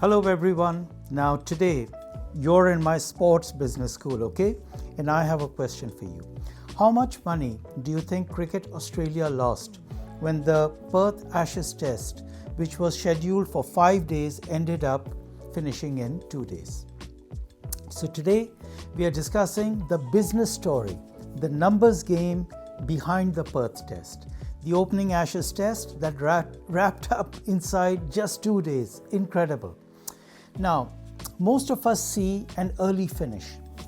Hello everyone. Now today you're in my sports business school, okay? And I have a question for you. How much money do you think Cricket Australia lost when the Perth Ashes test, which was scheduled for 5 days, ended up finishing in 2 days? So today we are discussing the business story, the numbers game behind the Perth test. The opening Ashes test that wrapped up inside just 2 days. Incredible. Now, most of us see an early finish,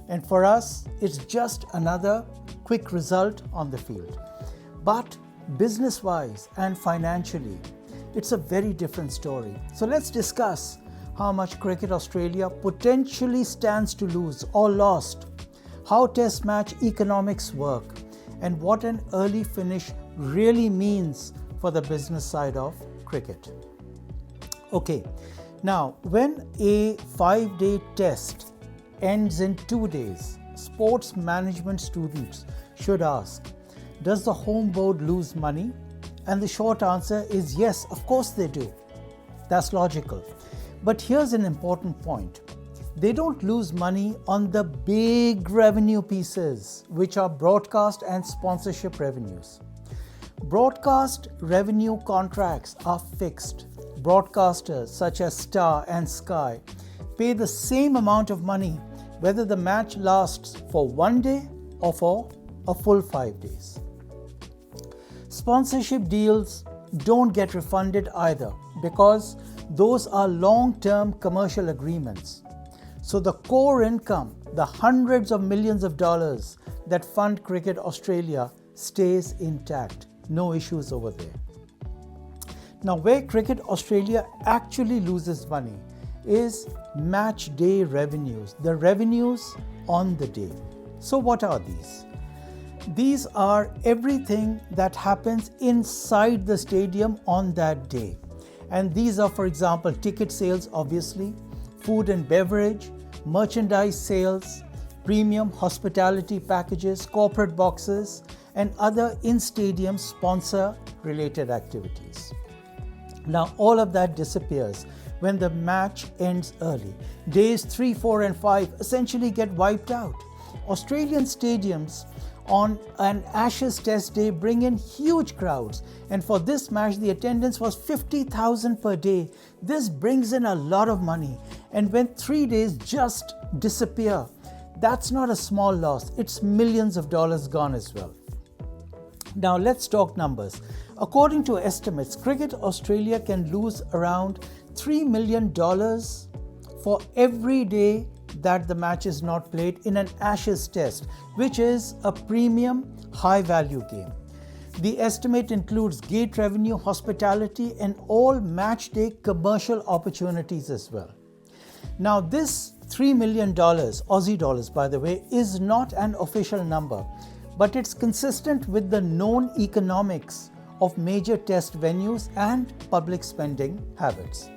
and for us, it's just another quick result on the field. But business-wise and financially, it's a very different story. So let's discuss how much Cricket Australia potentially stands to lose or lost, how test match economics work, and what an early finish really means for the business side of cricket. Okay, now when a 5-day test ends in 2 days, sports management students should ask, does the home board lose money? And the short answer is yes, of course they do. That's logical. But here's an important point. They don't lose money on the big revenue pieces, which are broadcast and sponsorship revenues. Broadcast revenue contracts are fixed. Broadcasters such as Star and Sky pay the same amount of money whether the match lasts for 1 day or for a full 5 days. Sponsorship deals don't get refunded either because those are long-term commercial agreements. So the core income, the hundreds of millions of dollars that fund Cricket Australia, stays intact. No issues over there. Now, where Cricket Australia actually loses money is match day revenues, the revenues on the day. So what are these? These are everything that happens inside the stadium on that day. And these are, for example, ticket sales, obviously, food and beverage, merchandise sales, premium hospitality packages, corporate boxes, and other in-stadium sponsor-related activities. Now, all of that disappears when the match ends early. Days 3, 4, and 5 essentially get wiped out. Australian stadiums on an Ashes test day bring in huge crowds, and for this match the attendance was 50,000 per day. This brings in a lot of money, and when 3 days just disappear, that's not a small loss, it's millions of dollars gone as well. Now let's talk numbers. According to estimates, Cricket Australia can lose around $3 million for every day that the match is not played in an Ashes test, which is a premium high-value game. The estimate includes gate revenue, hospitality, and all match day commercial opportunities as well. Now this $3 million, Aussie dollars by the way, is not an official number, but it's consistent with the known economics of major test venues and public spending habits.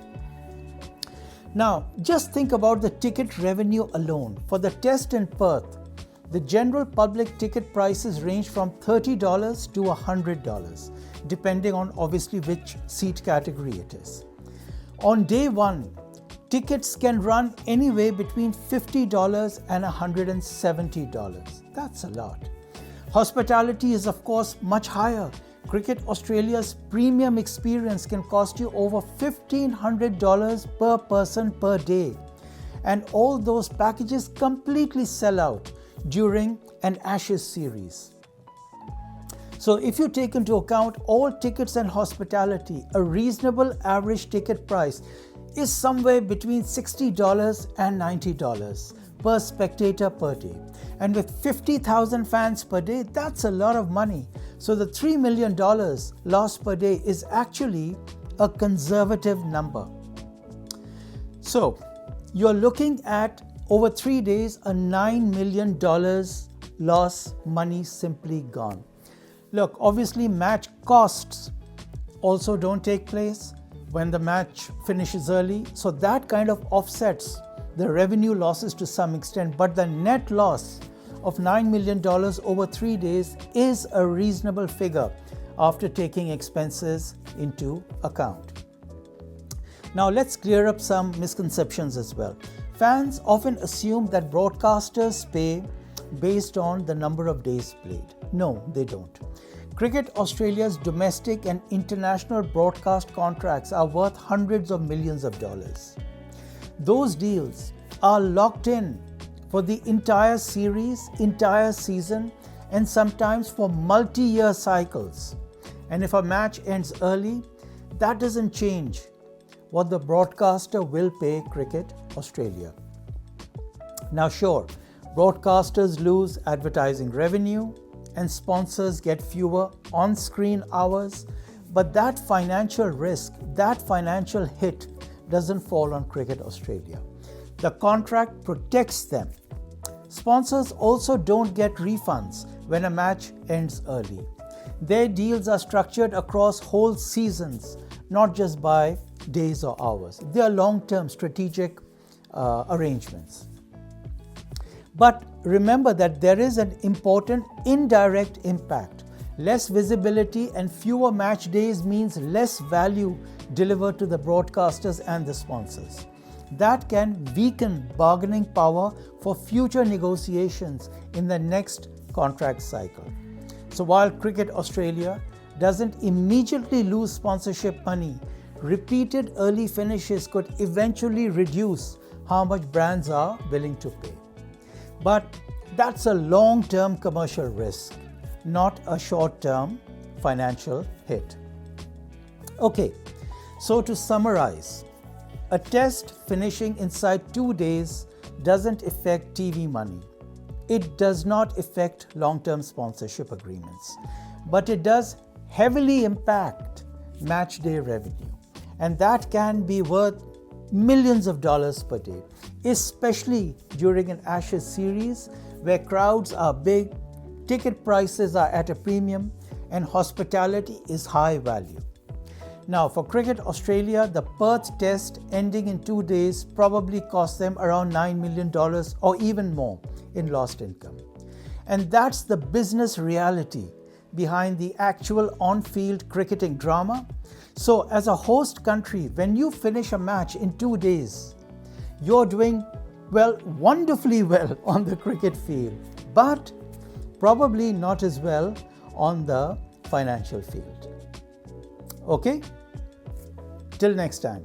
Now, just think about the ticket revenue alone. For the test in Perth, the general public ticket prices range from $30 to $100, depending on obviously which seat category it is. On day one, tickets can run anywhere between $50 and $170. That's a lot. Hospitality is of course much higher. Cricket Australia's premium experience can cost you over $1,500 per person per day. And all those packages completely sell out during an Ashes series. So if you take into account all tickets and hospitality, a reasonable average ticket price is somewhere between $60 and $90 per spectator per day. And with 50,000 fans per day, that's a lot of money. So the $3 million lost per day is actually a conservative number. So you're looking at over 3 days, a $9 million loss, money simply gone. Look, obviously match costs also don't take place when the match finishes early. So that kind of offsets the revenue losses to some extent, but the net loss of $9 million over 3 days is a reasonable figure after taking expenses into account. Now let's clear up some misconceptions as well. Fans often assume that broadcasters pay based on the number of days played. No, they don't. Cricket Australia's domestic and international broadcast contracts are worth hundreds of millions of dollars. Those deals are locked in for the entire series, entire season, and sometimes for multi-year cycles. And if a match ends early, that doesn't change what the broadcaster will pay Cricket Australia. Now sure, broadcasters lose advertising revenue and sponsors get fewer on-screen hours, but that financial risk, that financial hit doesn't fall on Cricket Australia. The contract protects them. Sponsors also don't get refunds when a match ends early. Their deals are structured across whole seasons, not just by days or hours. They are long-term strategic arrangements. But remember that there is an important indirect impact. Less visibility and fewer match days means less value delivered to the broadcasters and the sponsors. That can weaken bargaining power for future negotiations in the next contract cycle. So while Cricket Australia doesn't immediately lose sponsorship money, repeated early finishes could eventually reduce how much brands are willing to pay. But that's a long-term commercial risk, not a short-term financial hit. Okay, so to summarize, a test finishing inside 2 days doesn't affect TV money. It does not affect long-term sponsorship agreements, but it does heavily impact match day revenue. And that can be worth millions of dollars per day, especially during an Ashes series where crowds are big, ticket prices are at a premium, and hospitality is high value. Now, for Cricket Australia, the Perth test ending in 2 days probably cost them around $9 million or even more in lost income. And that's the business reality behind the actual on-field cricketing drama. So as a host country, when you finish a match in 2 days, you're doing, well, wonderfully well on the cricket field, but probably not as well on the financial field. Okay? Till next time.